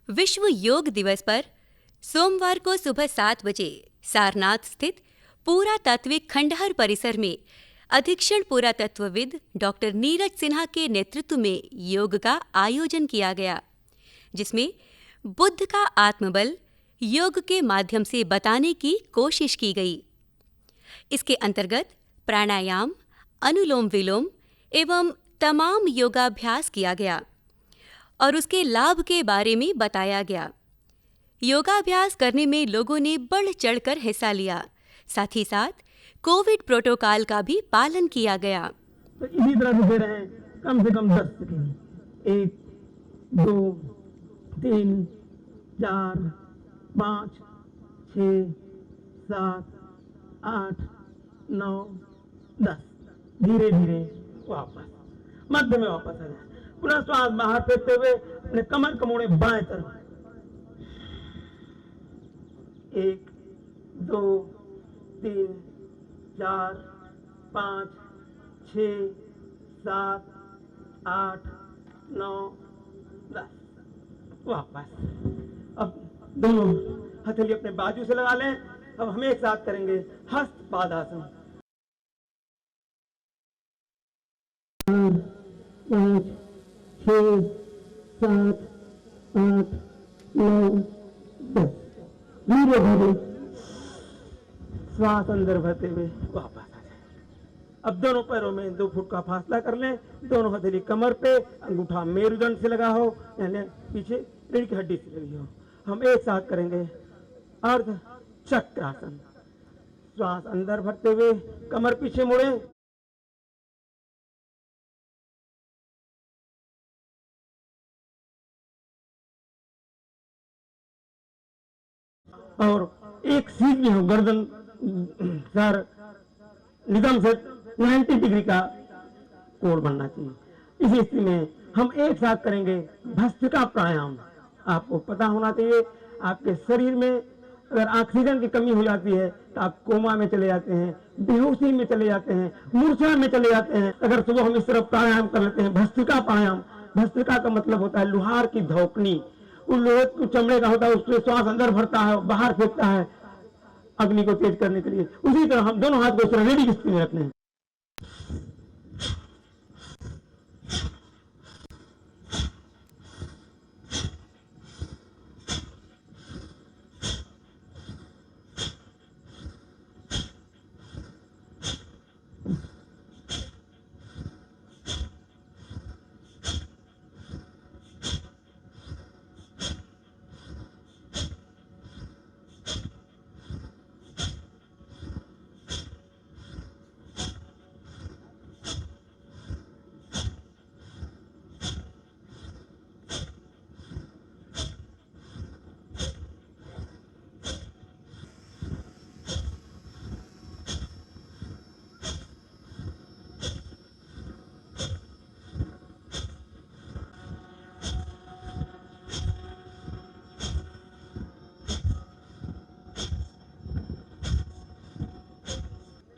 विश्व योग दिवस पर सोमवार को सुबह 7 बजे सारनाथ स्थित पुरातात्विक खंडहर परिसर में अधीक्षण पुरातत्वविद डॉक्टर नीरज सिन्हा के नेतृत्व में योग का आयोजन किया गया, जिसमें बुद्ध का आत्मबल योग के माध्यम से बताने की कोशिश की गई। इसके अंतर्गत प्राणायाम, अनुलोम विलोम एवं तमाम योगाभ्यास किया गया और उसके लाभ के बारे में बताया गया। योगाभ्यास करने में लोगों ने बढ़ चढ़कर हिस्सा लिया। साथ ही साथ कोविड प्रोटोकॉल का भी पालन किया गया। तो इसी तरह रुके रहें कम से कम 10 सेकेंड। 1 2 3 4 5 6 7 8 9 10। धीरे धीरे वापस मध्य में वापस आ जाए। पुनः श्वास बाहर फेंकते हुए अपने कमर कमोड़े बाएं तरफ। 1 2 3 4 5 6 7 8 9 10। वापस। अब दोनों हथेली अपने बाजू से लगा लें। अब हम एक साथ करेंगे हस्त पादासन। 4 5 6 7 8 9 10। धीरे धीरे श्वास अंदर भरते हुए वापस आ जाए। अब दोनों पैरों में 2 फुट का फासला कर लें। दोनों हथेली कमर पे, अंगूठा मेरुदंड से लगा हो, यानी पीछे रीढ़ की हड्डी से लगी हो। हम एक साथ करेंगे अर्ध चक्रासन। श्वास अंदर भरते हुए कमर पीछे मोड़े। और एक सीध में हो, गर्दन सर निगम से 90 डिग्री का कोण बनना चाहिए। इसी स्थिति में हम एक साथ करेंगे भस्त्रिका प्राणायाम। आपको पता होना चाहिए, आपके शरीर में अगर ऑक्सीजन की कमी हो जाती है तो आप कोमा में चले जाते हैं, बेहोशी में चले जाते हैं, मूर्छा में चले जाते हैं। अगर सुबह हम इस तरह प्राणायाम कर लेते हैं भस्त्रिका प्राणायाम। भस्त्रिका का मतलब होता है लोहार की धौकनी। उन लोहे चमड़े का होता है, उससे श्वास अंदर भरता है, बाहर फेंकता है अग्नि को तेज करने के लिए। उसी तरह हम दोनों हाथ को रेडी की स्थिति में रखने हैं।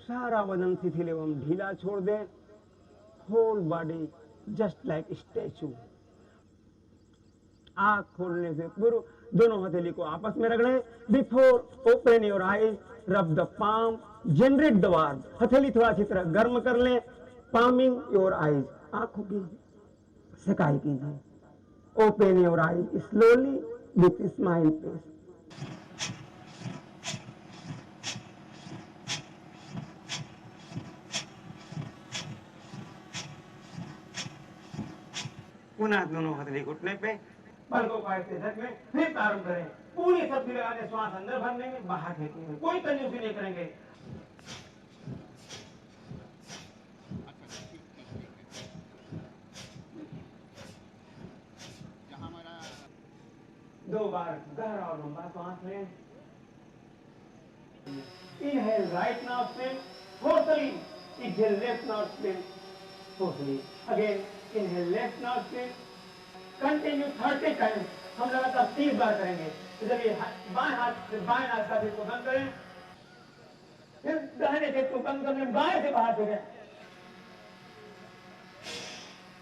सारा वजन शिथिल एवं ढीला छोड़ दें। Whole body just like statue. आंख खोलने से पूर्व दोनों हथेली को आपस में रगड़ें। बिफोर ओपन योर आईज, रब the palm, generate the warm. हथेली थोड़ा अच्छी तरह गर्म कर लें। पामिंग योर आईज, आंखों की सिकाई कीजिए। Open your eyes slowly with smile face. पुनः दोनों हथेली घुटने पे, पलकों को ऐसे ढकें। फिर प्रारंभ करें। पूरी शक्ति लगाने, श्वास अंदर भरने में, बाहर फेंकने, कोई कंजूसी नहीं करेंगे। दो बार गहरा और लंबा सांस लें। Inhale right nostril forcefully, exhale left nostril forcefully. Again inhale left nostril, continue 30 times. हम लगातार 30 बार करेंगे। तो चलिए बाएं हाथ से बाएं नासिका को बंद करें, फिर दाहिने पेट को बंद करने बाएं से बाहर फेंकें।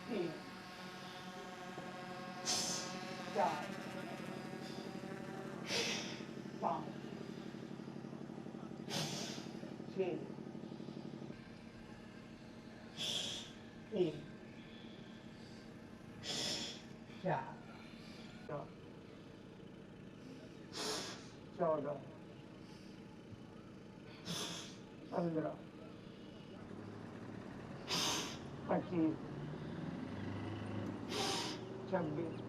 3 4 3 4 14 15 25 26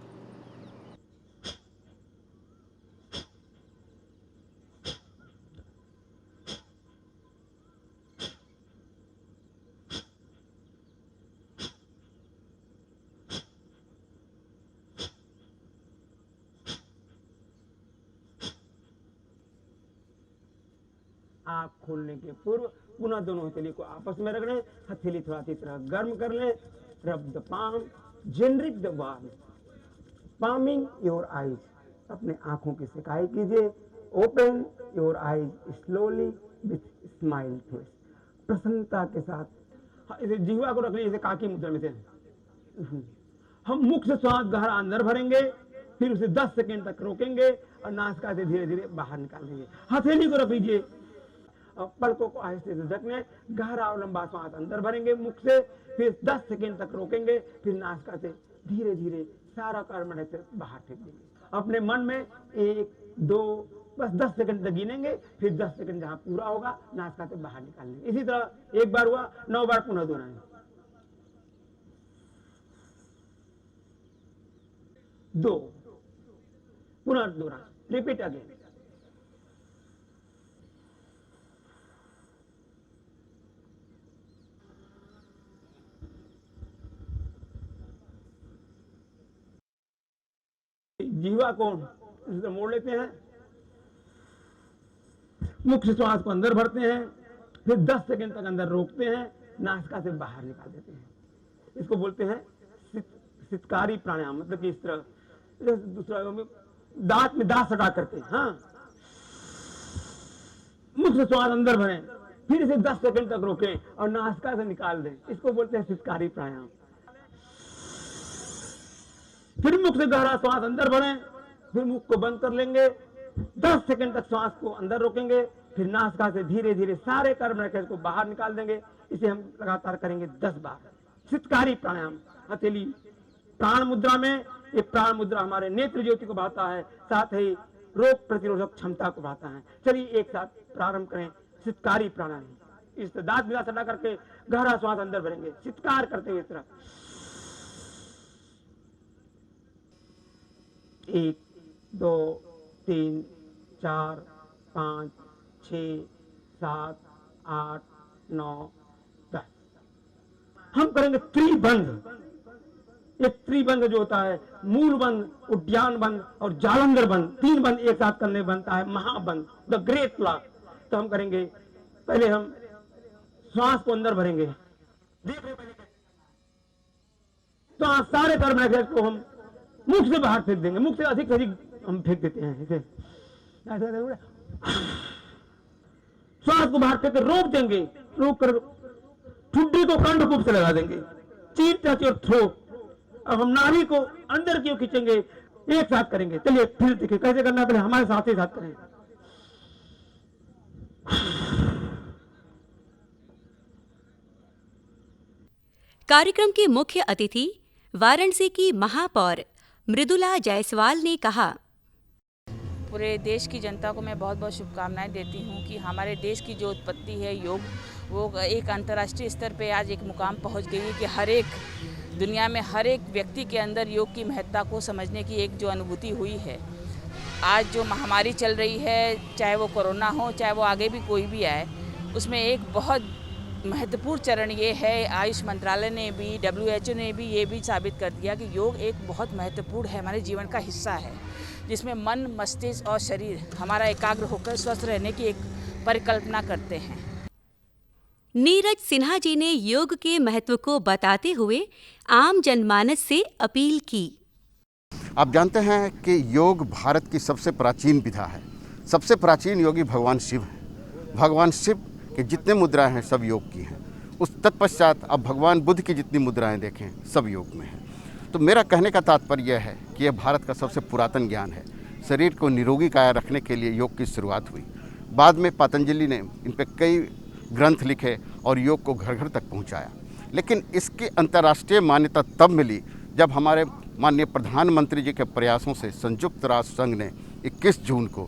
आँख खोलने के पूर्व पुनः दोनों हथेली को आपस में रख लें, हथेली थोड़ा अच्छी तरह गर्म कर लें। रब the palm, generic the warm, palming your eyes, अपने आंखों की सिकाई कीजिए। Open your eyes slowly with smile face, प्रसन्नता के साथ। इसे जिह्वा को रख लीजिए, काकी मुद्रा में से। हम मुख से श्वास गहरा अंदर भरेंगे, फिर उसे 10 सेकंड तक रोकेंगे और नासिका से धीरे धीरे बाहर निकालेंगे। हथेली को रख लीजिए, पलकों को आहिस्ते से ढक लें, गहरा और लंबा श्वास अंदर भरेंगे मुख से, फिर 10 सेकंड तक रोकेंगे, फिर नासिका से धीरे धीरे सारा कार्बन डाइऑक्साइड बाहर फेंक देंगे। अपने मन में 1 2 बस 10 सेकंड तक गिनेंगे, फिर 10 सेकंड जहां पूरा होगा नासिका से बाहर निकाल लेंगे। इसी तरह एक बार हुआ, 9 बार पुनः दोहराएं। 2 पुनः दोहराएं, रिपीट अगेन। जीवा को मोड़ लेते हैं, मुख से श्वास को अंदर भरते हैं, फिर 10 सेकंड तक अंदर रोकते हैं, नासिका से बाहर निकाल देते हैं। इसको बोलते हैं सितकारी प्राणायाम। मतलब कि इस तरह दूसरा दांत में दांत सटा करके, हाँ, मुख से श्वास अंदर भरें, फिर इसे 10 सेकंड तक रोकें और नासिका से निकाल दें। इसको बोलते हैं सितकारी प्राणायाम। फिर मुख से गहरा श्वास अंदर भरें, फिर मुख को बंद कर लेंगे, 10 सेकंड तक श्वास को अंदर रोकेंगे, फिर नासिका से धीरे धीरे सारे कार्बन डाइऑक्साइड को बाहर निकाल देंगे। इसे हम लगातार करेंगे 10 बार। सितकारी प्राणायाम। हथेली प्राण मुद्रा में, ये प्राण मुद्रा हमारे नेत्र ज्योति को बढ़ाता है, साथ ही रोग प्रतिरोधक क्षमता को बढ़ाता है। चलिए एक साथ प्रारंभ करें सितकारी प्राणायाम। इस दांत बिना सटा करके गहरा श्वास अंदर भरेंगे, चित्कार करते हुए इस तरह। 1 2 3 4 5 6 7 8 9 10। हम करेंगे त्रिबंध। एक त्रिबंध जो होता है, मूल बंध, उद्यान बंध और जालंधर बंध, 3 बंध एक साथ करने बनता है महाबंध, द ग्रेट लॉक। तो हम करेंगे, पहले हम श्वास को अंदर भरेंगे, देख रहे पहले, तो सारे कार्बन डाइऑक्साइड को हम मुख से बाहर फेंक देंगे। मुख से अधिक हम फेंक देते हैं इसे। श्वास को बाहर फेंक कर रोक देंगे, रोक कर ठुड्डी को कंठकूप से लगा देंगे, चीर टच और थ्रोट। अब हम नाभि को अंदर की ओर खींचेंगे, एक साथ करेंगे। चलिए फिर देखिए कैसे करना है, पहले हमारे साथ ही साथ करें। कार्यक्रम के मुख्य अतिथि वाराणसी की महापौर मृदुला जायसवाल ने कहा, पूरे देश की जनता को मैं बहुत बहुत शुभकामनाएं देती हूं कि हमारे देश की जो उत्पत्ति है योग, वो एक अंतर्राष्ट्रीय स्तर पे आज एक मुकाम पहुंच गई है कि हर एक दुनिया में हर एक व्यक्ति के अंदर योग की महत्ता को समझने की एक जो अनुभूति हुई है। आज जो महामारी चल रही है, चाहे वो कोरोना हो, चाहे वो आगे भी कोई भी आए, उसमें एक बहुत महत्वपूर्ण चरण ये है, आयुष मंत्रालय ने भी, WHO ने भी ये भी साबित कर दिया कि योग एक बहुत महत्वपूर्ण है, हमारे जीवन का हिस्सा है, जिसमें मन, मस्तिष्क और शरीर हमारा एकाग्र होकर स्वस्थ रहने की एक परिकल्पना करते हैं। नीरज सिन्हा जी ने योग के महत्व को बताते हुए आम जनमानस से अपील की। आप जानते हैं कि योग भारत की सबसे प्राचीन विधा है। सबसे प्राचीन योगी भगवान शिव हैं। भगवान शिव के जितने मुद्राएं हैं सब योग की हैं। उस तत्पश्चात अब भगवान बुद्ध की जितनी मुद्राएं देखें सब योग में हैं। तो मेरा कहने का तात्पर्य यह है कि यह भारत का सबसे पुरातन ज्ञान है। शरीर को निरोगी काया रखने के लिए योग की शुरुआत हुई। बाद में पतंजलि ने इन पर कई ग्रंथ लिखे और योग को घर घर तक पहुंचाया। लेकिन इसकी अंतर्राष्ट्रीय मान्यता तब मिली जब हमारे माननीय प्रधानमंत्री जी के प्रयासों से संयुक्त राष्ट्र संघ ने 21 जून को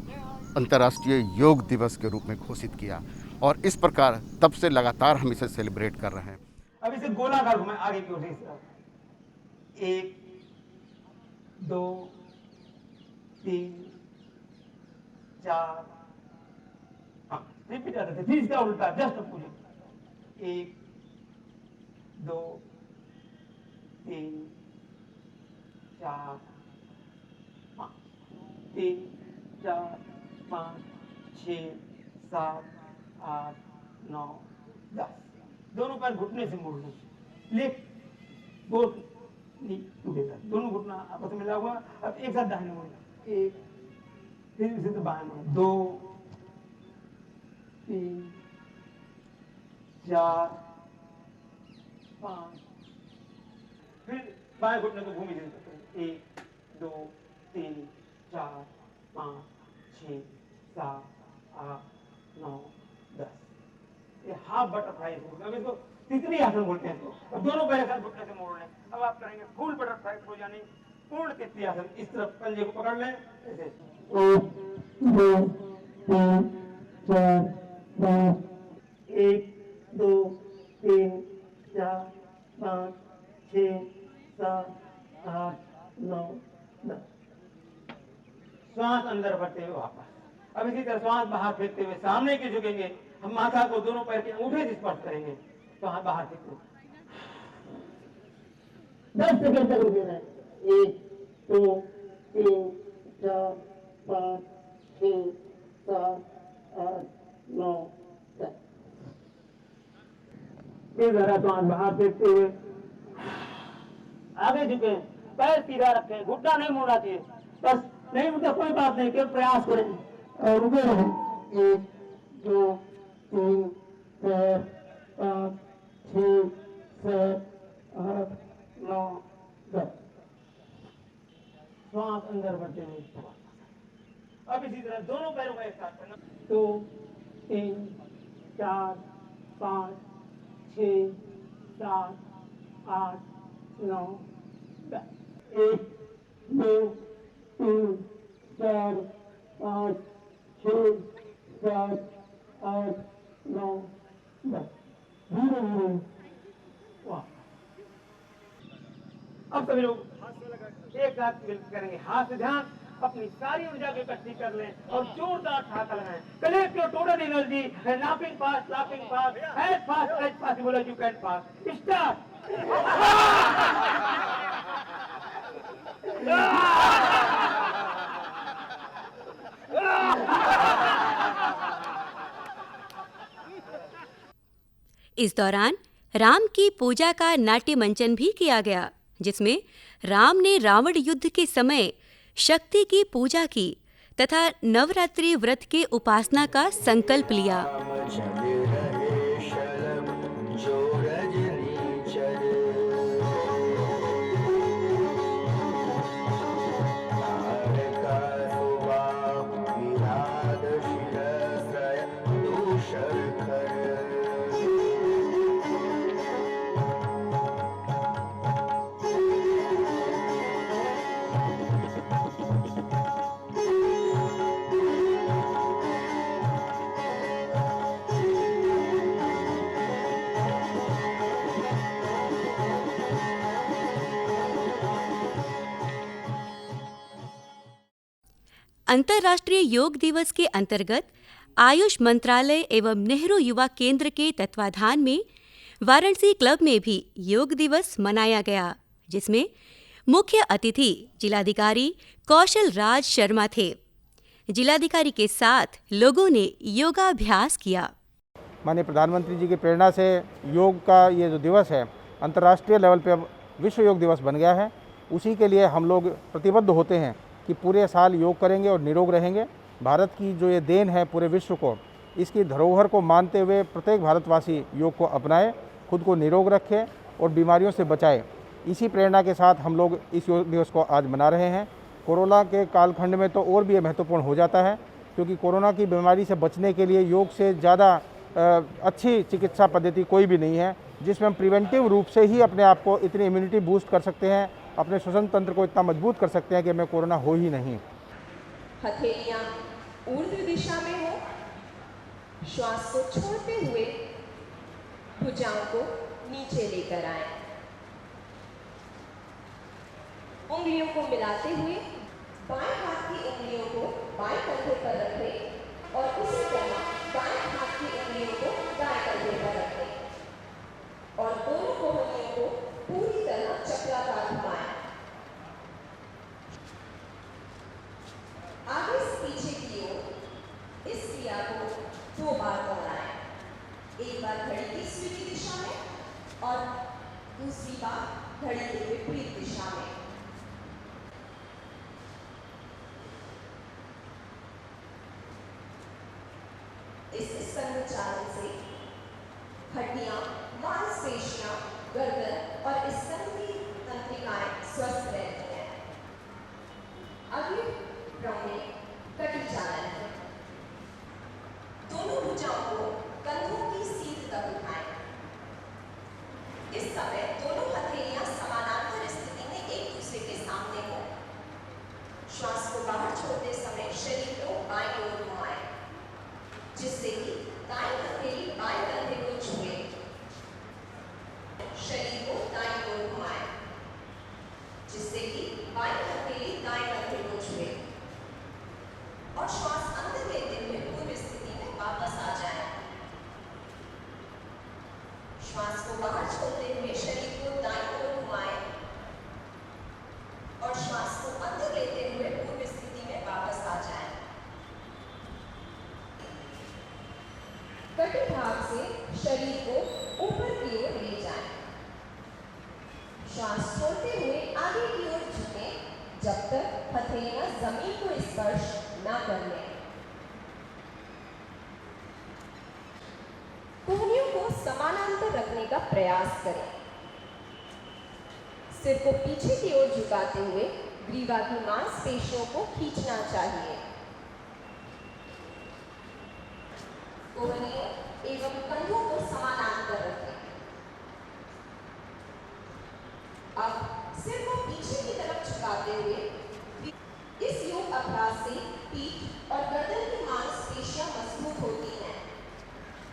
अंतर्राष्ट्रीय योग दिवस के रूप में घोषित किया और इस प्रकार तब से लगातार हम इसे सेलिब्रेट कर रहे हैं। अब इसे गोलाकार घुमाएं आगे की ओर से। 1 2 3 4 रिपीट आते थे, फिर इसका उल्टा जस्ट अपोजिट। 1 2 3 4 5 3 4 5 6 7 8 9 10। दोनों पैर घुटने से मोड़ लें। लेफ्ट बोथ नी टुगेदर, दोनों घुटना आपस में मिला हुआ। अब एक साथ दाहिने मोड़, 1 फिर इसे तो बाएं मोड़, 2 3 4 5 फिर बाएं घुटने को घूमी दे सकते हैं। 1 2 3 4 5 6 7 8 9 10। ये हाफ बटरफ्लाई बोलते हैं। अब इसको तितली आसन बोलते हैं इसको। अब दोनों पैर साथ घुटने से मोड़ लें। अब आप करेंगे फुल बटरफ्लाई पोज यानी पूर्ण तितली आसन। इस तरफ पंजे को पकड़ लें ऐसे। 1 2 3 4 5 1 2 3 4 5 6 7 8 9 10। श्वास अंदर भरते हुए वापस। अब इसी तरह श्वास बाहर फेंकते हुए सामने की झुकेंगे। हम माथा को दोनों पैर के अंगूठे से स्पर्श करेंगे। तो हाथ बाहर फेंकते 10 सेकंड तक रुके रहें। 1 2 3 4 5 6 7 8 9 10। फिर जरा श्वास बाहर फेंकते हुए आगे झुके, पैर सीधा रखें, घुटना नहीं मोड़ना चाहिए। बस नहीं उठा कोई बात नहीं, केवल प्रयास करें और रुके रहें। 1 2 3 4 5 6 7 8 9 10। श्वास अंदर भरते हुए। अब इसी तरह दोनों पैरों का एक साथ करना। 2 3 4 5 6 7 8 9 10। 1 2 3 4 5 6 7 8 9 10। धीरे धीरे वाह। अब सभी लोग एक साथ मिलकर करेंगे। हाथ से ध्यान, अपनी सारी ऊर्जा को इकट्ठी कर लें और जोरदार ठहाका लगाएं। Collect your total energy and laughing fast as possible as you can fast. Start. इस दौरान राम की पूजा का नाट्य मंचन भी किया गया, जिसमें राम ने रावण युद्ध के समय शक्ति की पूजा की तथा नवरात्रि व्रत के उपासना का संकल्प लिया। अंतर्राष्ट्रीय योग दिवस के अंतर्गत आयुष मंत्रालय एवं नेहरू युवा केंद्र के तत्वाधान में वाराणसी क्लब में भी योग दिवस मनाया गया, जिसमें मुख्य अतिथि जिलाधिकारी कौशल राज शर्मा थे। जिलाधिकारी के साथ लोगों ने योगाभ्यास किया। माननीय प्रधानमंत्री जी की प्रेरणा से योग का ये जो दिवस है अंतर्राष्ट्रीय लेवल पे अब विश्व योग दिवस बन गया है। उसी के लिए हम लोग प्रतिबद्ध होते हैं कि पूरे साल योग करेंगे और निरोग रहेंगे। भारत की जो ये देन है पूरे विश्व को, इसकी धरोहर को मानते हुए प्रत्येक भारतवासी योग को अपनाए, खुद को निरोग रखे और बीमारियों से बचाए। इसी प्रेरणा के साथ हम लोग इस योग दिवस को आज मना रहे हैं। कोरोना के कालखंड में तो और भी ये महत्वपूर्ण हो जाता है, क्योंकि कोरोना की बीमारी से बचने के लिए योग से ज़्यादा अच्छी चिकित्सा पद्धति कोई भी नहीं है जिसमें हम प्रिवेंटिव रूप से ही अपने आप को इतनी इम्यूनिटी बूस्ट कर सकते हैं, अपने श्वसन तंत्र को इतना मजबूत कर सकते हैं कि हमें कोरोना हो ही नहीं। हथेलियां ऊर्ध्व दिशा में हो, श्वास को छोड़ते हुए भुजाओं को नीचे लेकर आए, उंगलियों को मिलाते हुए बाएं हाथ की उंगलियों को बाएं कंधे पर रखें और उसी तरह बाएं हाथ की उंगलियों को दाएं कंधे पर रखें और दोनों कोहनियों को पूरी तरह चक्राकार घुमाएं। आगे से पीछे की ओर इस क्रिया को 2 बार दोहराएं। एक बार घड़ी की स्वीटी दिशा में और दूसरी बार घड़ी के विपरीत दिशा में। इस संचालन से हड्डियां, मांसपेशियां, गर्दन और स्तन की तंत्रिकाएं स्वस्थ रहती हैं। अगले क्रम में कटी चालन है। दोनों भुजाओं को कंधों की सीध तक उठाएं। इस समय दोनों हथेलियां समानांतर स्थिति में एक दूसरे के सामने हो। श्वास को बाहर छोड़ते समय शरीर को बाईं ओर घुमाएं, जिससे कि दाईं हथेली बाएं कंधे को छुए। शरीर को दाईं ओर घुमाएं, जिससे कि बाईं हथेली दाएं कंधे को छुए और श्वास अंदर लेते हुए पूर्व स्थिति में वापस आ जाए। श्वास को बाहर छोड़ते हुए शरीर को दाईं ओर घुमाएं और श्वास को अंदर लेते हुए पूर्व स्थिति में वापस आ जाए। कटी भाग से शरीर को ऊपर की ओर ले जाएं। श्वास छोड़ते हुए आगे की ओर झुकें जब तक हथेलियां जमीन को स्पर्श न कर लें। कोहनियों को समानांतर रखने का प्रयास करें। सिर को पीछे की ओर झुकाते हुए ग्रीवा की मांसपेशियों को खींचना चाहिए। कोहनियों एवं कंधों को समानांतर रखें। अब सिर को पीछे की तरफ झुकाते हुए इस योग अभ्यास से पीठ और गर्दन की मांसपेशियां मजबूत होती हैं।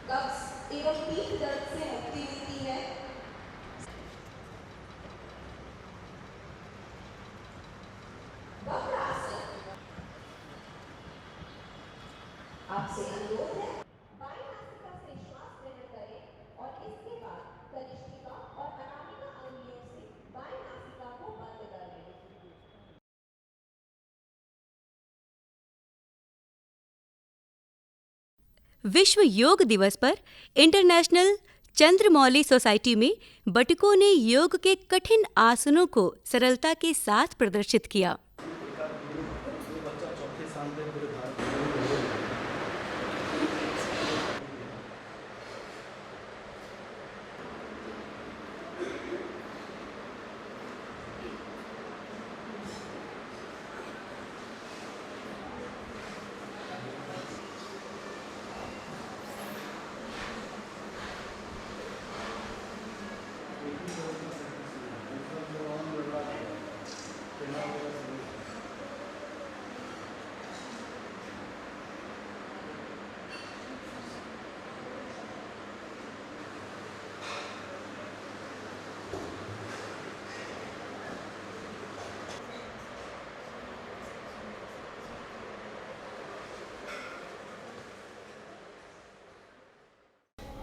कब्ज एवं पीठ दर्द से मुक्ति मिलती है। वक्रासन। आपसे अनुरोध है, बाईं नासिका से श्वास ग्रहण करें और इसके बाद कनिष्ठिका और अनामिका अंगुलियों से बाईं नासिका को बंद कर लें। विश्व योग दिवस पर इंटरनेशनल चंद्रमौली सोसाइटी में बटुकों ने योग के कठिन आसनों को सरलता के साथ प्रदर्शित किया।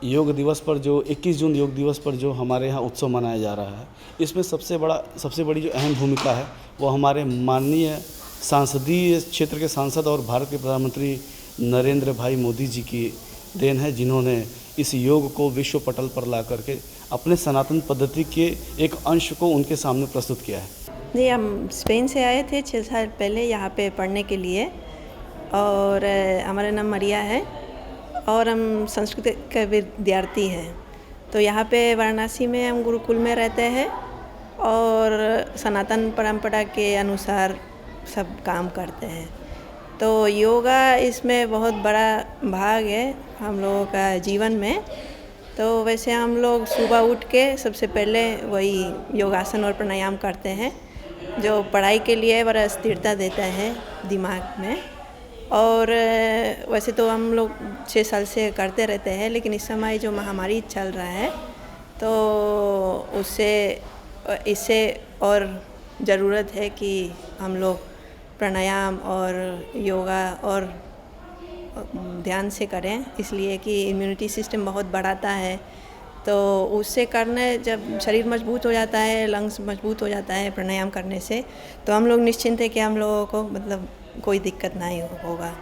योग दिवस पर जो 21 जून योग दिवस पर जो हमारे यहाँ उत्सव मनाया जा रहा है, इसमें सबसे बड़ी जो अहम भूमिका है वो हमारे माननीय सांसदीय क्षेत्र के सांसद और भारत के प्रधानमंत्री नरेंद्र भाई मोदी जी की देन है, जिन्होंने इस योग को विश्व पटल पर ला करके अपने सनातन पद्धति के एक अंश को उनके सामने प्रस्तुत किया है। जी, हम स्पेन से आए थे 6 साल पहले यहाँ पे पढ़ने के लिए और हमारा नाम मरिया है और हम संस्कृत के विद्यार्थी हैं। तो यहाँ पे वाराणसी में हम गुरुकुल में रहते हैं और सनातन परंपरा के अनुसार सब काम करते हैं। तो योगा इसमें बहुत बड़ा भाग है हम लोगों का जीवन में। तो वैसे हम लोग सुबह उठ के सबसे पहले वही योगासन और प्राणायाम करते हैं, जो पढ़ाई के लिए बड़ा स्थिरता देता है दिमाग में। और वैसे तो हम लोग 6 साल से करते रहते हैं, लेकिन इस समय जो महामारी चल रहा है तो इससे और ज़रूरत है कि हम लोग प्राणायाम और योगा और ध्यान से करें, इसलिए कि इम्यूनिटी सिस्टम बहुत बढ़ाता है। तो उससे करने जब शरीर मजबूत हो जाता है, लंग्स मजबूत हो जाता है प्राणायाम करने से, तो हम लोग निश्चिंत है कि हम लोगों को मतलब कोई दिक्कत नहीं होगा।